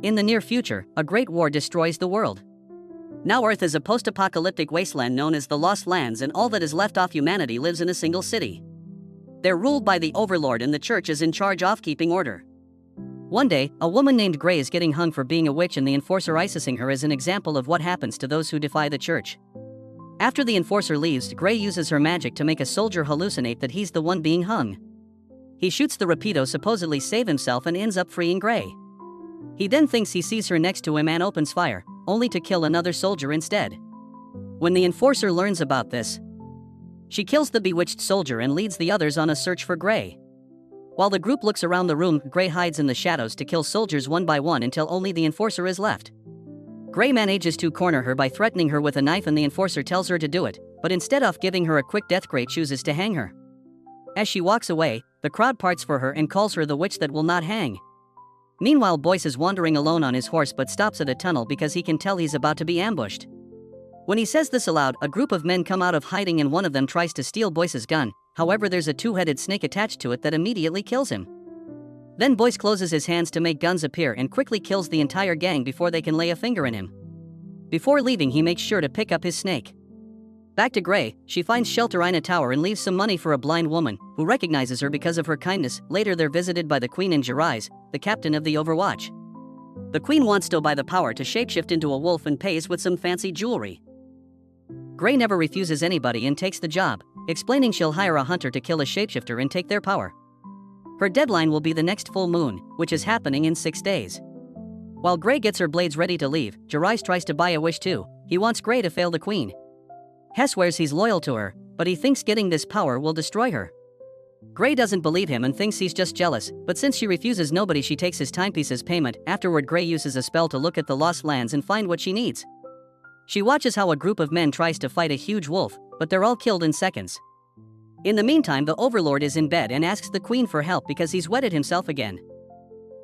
In the near future, a great war destroys the world. Now Earth is a post-apocalyptic wasteland known as the Lost Lands, and all that is left of humanity lives in a single city. They're ruled by the Overlord, and the church is in charge of keeping order. One day, a woman named Grey is getting hung for being a witch, and the enforcer ISISing her is an example of what happens to those who defy the church. After the enforcer leaves, Grey uses her magic to make a soldier hallucinate that he's the one being hung. He shoots the Rapido, supposedly save himself, and ends up freeing Grey. He then thinks he sees her next to him and opens fire, only to kill another soldier instead. When the enforcer learns about this, she kills the bewitched soldier and leads the others on a search for Grey. While the group looks around the room, Grey hides in the shadows to kill soldiers one by one until only the enforcer is left. Grey manages to corner her by threatening her with a knife, and the enforcer tells her to do it, but instead of giving her a quick death, Grey chooses to hang her. As she walks away, the crowd parts for her and calls her the witch that will not hang. Meanwhile, Boyce is wandering alone on his horse but stops at a tunnel because he can tell he's about to be ambushed. When he says this aloud, a group of men come out of hiding and one of them tries to steal Boyce's gun. However, there's a two-headed snake attached to it that immediately kills him. Then Boyce closes his hands to make guns appear and quickly kills the entire gang before they can lay a finger in him. Before leaving, he makes sure to pick up his snake. Back to Grey, she finds shelter in a tower and leaves some money for a blind woman, who recognizes her because of her kindness. Later they're visited by the Queen and Jirais, the captain of the Overwatch. The Queen wants to buy the power to shapeshift into a wolf and pays with some fancy jewelry. Grey never refuses anybody and takes the job, explaining she'll hire a hunter to kill a shapeshifter and take their power. Her deadline will be the next full moon, which is happening in 6 days. While Grey gets her blades ready to leave, Jirais tries to buy a wish too. He wants Grey to fail the Queen. Hess swears he's loyal to her, but he thinks getting this power will destroy her. Grey doesn't believe him and thinks he's just jealous, but since she refuses nobody, she takes his timepiece as payment. Afterward, Grey uses a spell to look at the Lost Lands and find what she needs. She watches how a group of men tries to fight a huge wolf, but they're all killed in seconds. In the meantime, the Overlord is in bed and asks the Queen for help because he's wetted himself again.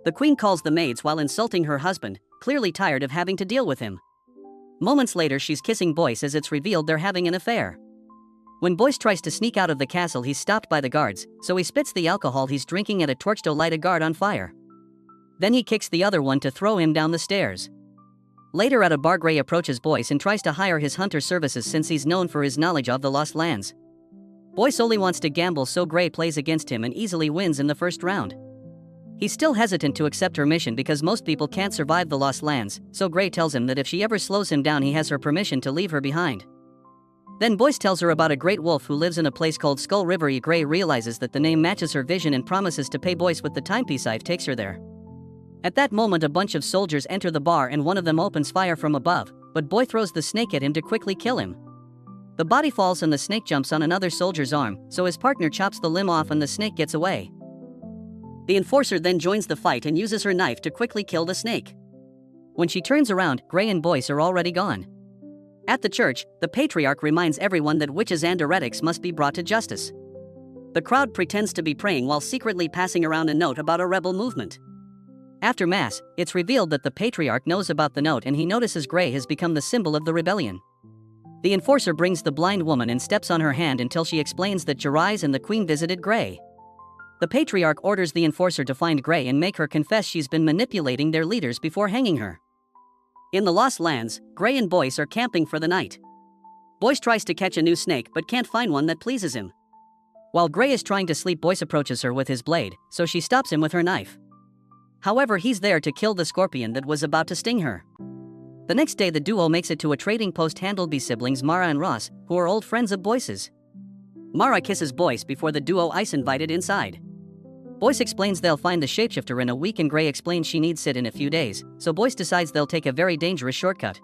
The Queen calls the maids while insulting her husband, clearly tired of having to deal with him. Moments later, she's kissing Boyce as it's revealed they're having an affair. When Boyce tries to sneak out of the castle, he's stopped by the guards, so he spits the alcohol he's drinking at a torch to light a guard on fire. Then he kicks the other one to throw him down the stairs. Later at a bar, Grey approaches Boyce and tries to hire his hunter services since he's known for his knowledge of the Lost Lands. Boyce only wants to gamble, so Grey plays against him and easily wins in the first round. He's still hesitant to accept her mission because most people can't survive the Lost Lands, so Grey tells him that if she ever slows him down, he has her permission to leave her behind. Then Boyce tells her about a great wolf who lives in a place called Skull River. Grey realizes that the name matches her vision and promises to pay Boyce with the timepiece. Takes her there. At that moment, a bunch of soldiers enter the bar and one of them opens fire from above, but Boyce throws the snake at him to quickly kill him. The body falls and the snake jumps on another soldier's arm, so his partner chops the limb off and the snake gets away. The enforcer then joins the fight and uses her knife to quickly kill the snake. When she turns around, Grey and Boyce are already gone. At the church, the Patriarch reminds everyone that witches and heretics must be brought to justice. The crowd pretends to be praying while secretly passing around a note about a rebel movement. After Mass, it's revealed that the Patriarch knows about the note and he notices Grey has become the symbol of the rebellion. The enforcer brings the blind woman and steps on her hand until she explains that Jirais and the Queen visited Grey. The Patriarch orders the enforcer to find Grey and make her confess she's been manipulating their leaders before hanging her. In the Lost Lands, Grey and Boyce are camping for the night. Boyce tries to catch a new snake but can't find one that pleases him. While Grey is trying to sleep, Boyce approaches her with his blade, so she stops him with her knife. However, he's there to kill the scorpion that was about to sting her. The next day, the duo makes it to a trading post handled by siblings Mara and Ross, who are old friends of Boyce's. Mara kisses Boyce before the duo is invited inside. Boyce explains they'll find the shapeshifter in a week and Grey explains she needs Sid in a few days, so Boyce decides they'll take a very dangerous shortcut.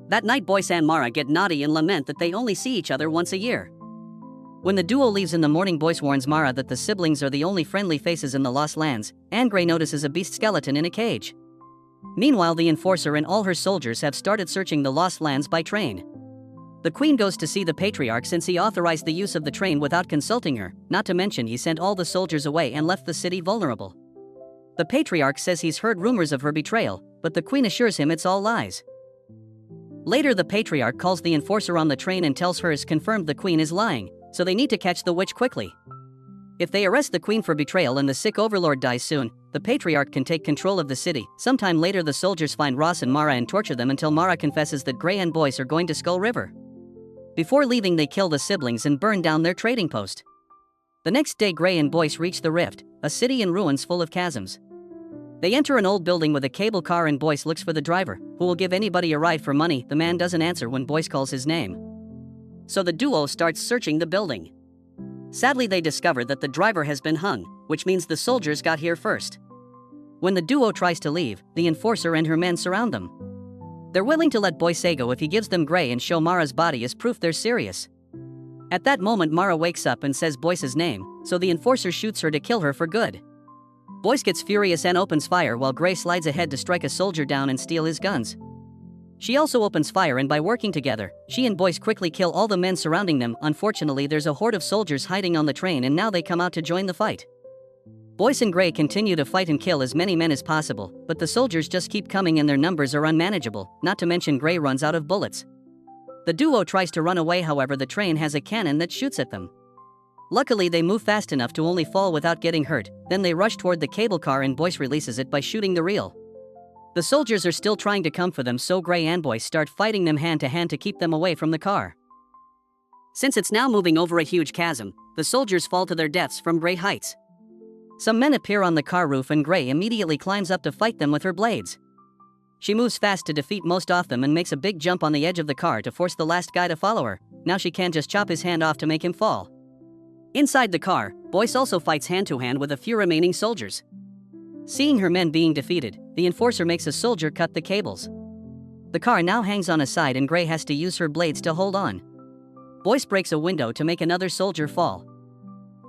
That night, Boyce and Mara get naughty and lament that they only see each other once a year. When the duo leaves in the morning, Boyce warns Mara that the siblings are the only friendly faces in the Lost Lands, and Grey notices a beast skeleton in a cage. Meanwhile, the enforcer and all her soldiers have started searching the Lost Lands by train. The Queen goes to see the Patriarch since he authorized the use of the train without consulting her, not to mention he sent all the soldiers away and left the city vulnerable. The Patriarch says he's heard rumors of her betrayal, but the Queen assures him it's all lies. Later, the Patriarch calls the enforcer on the train and tells her it's confirmed the Queen is lying, so they need to catch the witch quickly. If they arrest the queen for betrayal and the sick overlord dies soon, the patriarch can take control of the city. Sometime later the soldiers find Ross and Mara and torture them until Mara confesses that Gray and Boyce are going to Skull River. Before leaving they kill the siblings and burn down their trading post. The next day Gray and Boyce reach the Rift, a city in ruins full of chasms. They enter an old building with a cable car and Boyce looks for the driver, who will give anybody a ride for money. The man doesn't answer when Boyce calls his name. So the duo starts searching the building. Sadly they discover that the driver has been hung, which means the soldiers got here first. When the duo tries to leave, the enforcer and her men surround them. They're willing to let Boyce go if he gives them Gray and show Mara's body as proof they're serious. At that moment Mara wakes up and says Boyce's name, so the enforcer shoots her to kill her for good. Boyce gets furious and opens fire while Gray slides ahead to strike a soldier down and steal his guns. She also opens fire and by working together, she and Boyce quickly kill all the men surrounding them. Unfortunately there's a horde of soldiers hiding on the train and now they come out to join the fight. Boyce and Gray continue to fight and kill as many men as possible, but the soldiers just keep coming and their numbers are unmanageable, not to mention Gray runs out of bullets. The duo tries to run away, however the train has a cannon that shoots at them. Luckily they move fast enough to only fall without getting hurt, then they rush toward the cable car and Boyce releases it by shooting the reel. The soldiers are still trying to come for them, so Gray and Boyce start fighting them hand to hand to keep them away from the car. Since it's now moving over a huge chasm, the soldiers fall to their deaths from great heights. Some men appear on the car roof and Gray immediately climbs up to fight them with her blades. She moves fast to defeat most of them and makes a big jump on the edge of the car to force the last guy to follow her. Now she can just chop his hand off to make him fall. Inside the car, Boyce also fights hand-to-hand with a few remaining soldiers. Seeing her men being defeated, the enforcer makes a soldier cut the cables. The car now hangs on a side and Gray has to use her blades to hold on. Boyce breaks a window to make another soldier fall.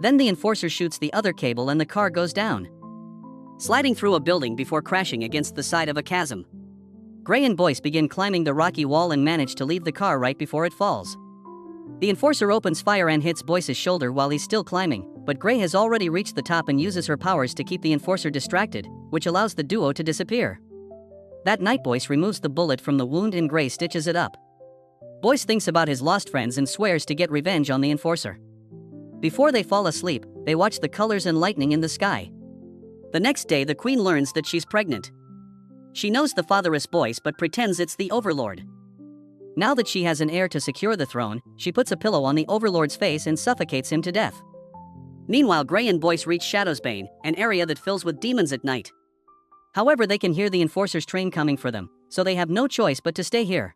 Then the enforcer shoots the other cable and the car goes down, sliding through a building before crashing against the side of a chasm. Gray and Boyce begin climbing the rocky wall and manage to leave the car right before it falls. The enforcer opens fire and hits Boyce's shoulder while he's still climbing, but Gray has already reached the top and uses her powers to keep the enforcer distracted, which allows the duo to disappear. That night Boyce removes the bullet from the wound and Gray stitches it up. Boyce thinks about his lost friends and swears to get revenge on the enforcer. Before they fall asleep, they watch the colors and lightning in the sky. The next day the queen learns that she's pregnant. She knows the father is Boyce but pretends it's the overlord. Now that she has an heir to secure the throne, she puts a pillow on the overlord's face and suffocates him to death. Meanwhile Gray and Boyce reach Shadowsbane, an area that fills with demons at night. However they can hear the enforcer's train coming for them, so they have no choice but to stay here.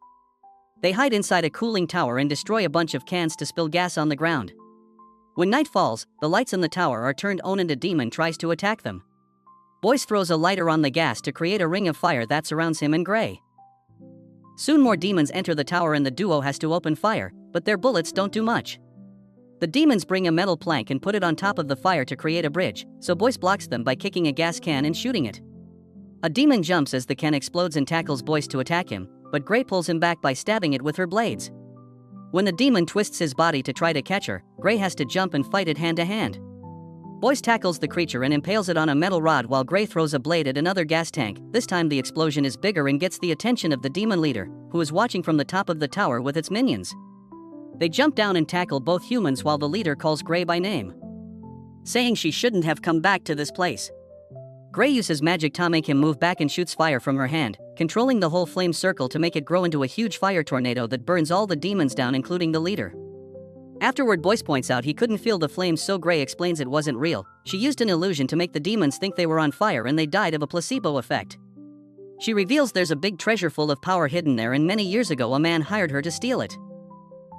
They hide inside a cooling tower and destroy a bunch of cans to spill gas on the ground. When night falls, the lights in the tower are turned on and a demon tries to attack them. Boyce throws a lighter on the gas to create a ring of fire that surrounds him and Gray. Soon more demons enter the tower and the duo has to open fire, but their bullets don't do much. The demons bring a metal plank and put it on top of the fire to create a bridge, so Boyce blocks them by kicking a gas can and shooting it. A demon jumps as the can explodes and tackles Boyce to attack him, but Gray pulls him back by stabbing it with her blades. When the demon twists his body to try to catch her, Gray has to jump and fight it hand to hand. Boyce tackles the creature and impales it on a metal rod while Gray throws a blade at another gas tank. This time the explosion is bigger and gets the attention of the demon leader, who is watching from the top of the tower with its minions. They jump down and tackle both humans while the leader calls Gray by name, saying she shouldn't have come back to this place. Gray uses magic to make him move back and shoots fire from her hand, controlling the whole flame circle to make it grow into a huge fire tornado that burns all the demons down including the leader. Afterward Boyce points out he couldn't feel the flames, so Gray explains it wasn't real. She used an illusion to make the demons think they were on fire and they died of a placebo effect. She reveals there's a big treasure full of power hidden there and many years ago a man hired her to steal it.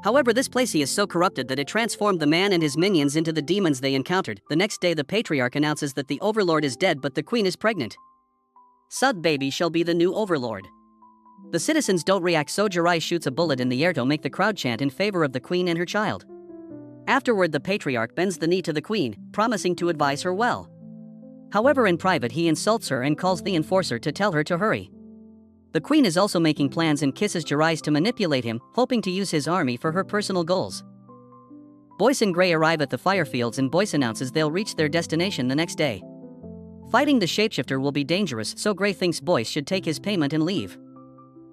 However, this place is so corrupted that it transformed the man and his minions into the demons they encountered. The next day the patriarch announces that the overlord is dead but the queen is pregnant. Sud baby shall be the new overlord. The citizens don't react, so Jirai shoots a bullet in the air to make the crowd chant in favor of the queen and her child. Afterward the patriarch bends the knee to the queen, promising to advise her well. However, in private he insults her and calls the enforcer to tell her to hurry. The queen is also making plans and kisses Jirai to manipulate him, hoping to use his army for her personal goals. Boyce and Gray arrive at the fire fields and Boyce announces they'll reach their destination the next day. Fighting the shapeshifter will be dangerous, so Gray thinks Boyce should take his payment and leave.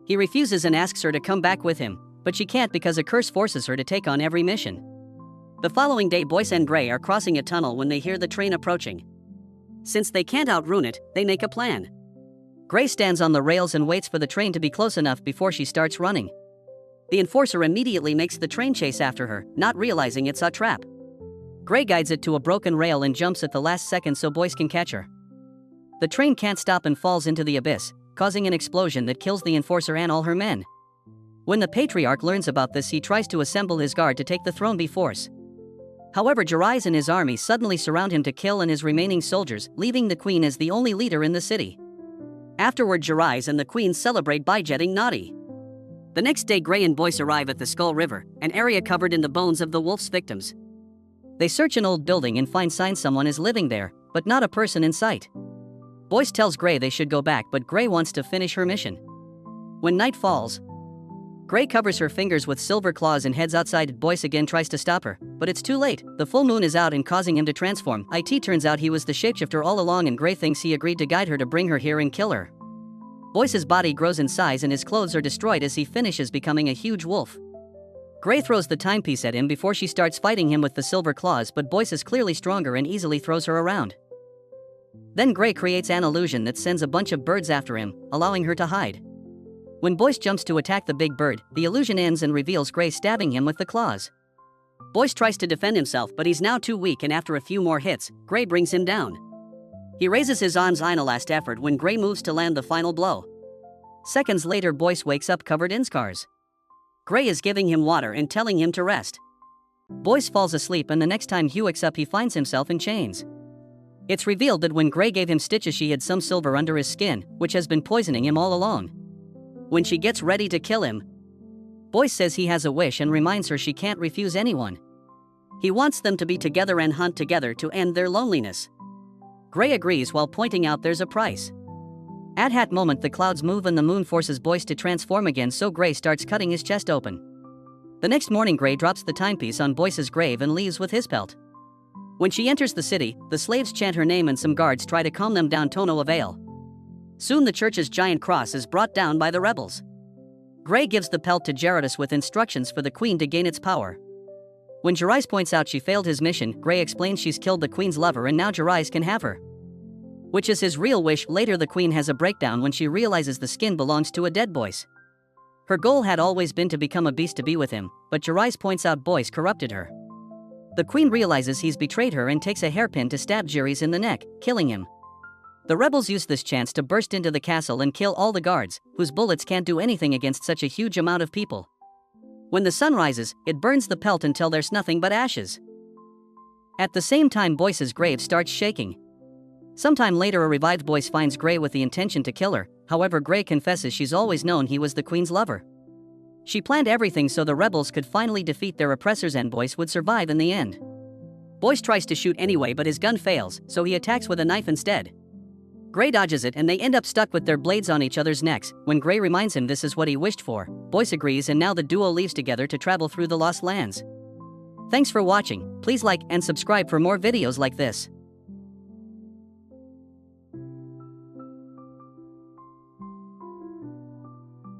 He refuses and asks her to come back with him, but she can't because a curse forces her to take on every mission. The following day, Boyce and Gray are crossing a tunnel when they hear the train approaching. Since they can't outrun it, they make a plan. Gray stands on the rails and waits for the train to be close enough before she starts running. The enforcer immediately makes the train chase after her, not realizing it's a trap. Gray guides it to a broken rail and jumps at the last second so Boyce can catch her. The train can't stop and falls into the abyss, causing an explosion that kills the enforcer and all her men. When the Patriarch learns about this, he tries to assemble his guard to take the throne by force. However, Jarais and his army suddenly surround him to kill and his remaining soldiers, leaving the Queen as the only leader in the city. Afterward, Jarais and the Queen celebrate by jetting naughty. The next day, Gray and Boyce arrive at the Skull River, an area covered in the bones of the wolf's victims. They search an old building and find signs someone is living there, but not a person in sight. Boyce tells Gray they should go back, but Gray wants to finish her mission. When night falls, Gray covers her fingers with silver claws and heads outside. Boyce again tries to stop her, but it's too late. The full moon is out and causing him to transform. It turns out he was the shapeshifter all along, and Gray thinks he agreed to guide her to bring her here and kill her. Boyce's body grows in size and his clothes are destroyed as he finishes becoming a huge wolf. Gray throws the timepiece at him before she starts fighting him with the silver claws, but Boyce is clearly stronger and easily throws her around. Then Gray creates an illusion that sends a bunch of birds after him, allowing her to hide. When Boyce jumps to attack the big bird, the illusion ends and reveals Gray stabbing him with the claws. Boyce tries to defend himself, but he's now too weak, and after a few more hits, Gray brings him down. He raises his arms in a last effort when Gray moves to land the final blow. Seconds later, Boyce wakes up covered in scars. Gray is giving him water and telling him to rest. Boyce falls asleep, and the next time Hugh wakes up, he finds himself in chains. It's revealed that when Gray gave him stitches, she hid some silver under his skin, which has been poisoning him all along. When she gets ready to kill him, Boyce says he has a wish and reminds her she can't refuse anyone. He wants them to be together and hunt together to end their loneliness. Gray agrees while pointing out there's a price. At that moment, the clouds move and the moon forces Boyce to transform again, so Gray starts cutting his chest open. The next morning, Gray drops the timepiece on Boyce's grave and leaves with his pelt. When she enters the city, the slaves chant her name and some guards try to calm them down to no avail. Soon the church's giant cross is brought down by the rebels. Gray gives the pelt to Jarais with instructions for the Queen to gain its power. When Jarais points out she failed his mission, Gray explains she's killed the Queen's lover and now Jarais can have her, which is his real wish. Later, the Queen has a breakdown when she realizes the skin belongs to a dead Boyce. Her goal had always been to become a beast to be with him, but Jarais points out Boyce corrupted her. The Queen realizes he's betrayed her and takes a hairpin to stab Jarais in the neck, killing him. The rebels use this chance to burst into the castle and kill all the guards, whose bullets can't do anything against such a huge amount of people. When the sun rises, it burns the pelt until there's nothing but ashes. At the same time, Boyce's grave starts shaking. Sometime later, a revived Boyce finds Gray with the intention to kill her. However, Gray confesses she's always known he was the Queen's lover. She planned everything so the rebels could finally defeat their oppressors and Boyce would survive in the end. Boyce tries to shoot anyway, but his gun fails, so he attacks with a knife instead. Gray dodges it and they end up stuck with their blades on each other's necks. When Gray reminds him this is what he wished for, Boyce agrees, and now the duo leaves together to travel through the Lost Lands. Thanks for watching. Please like and subscribe for more videos like this.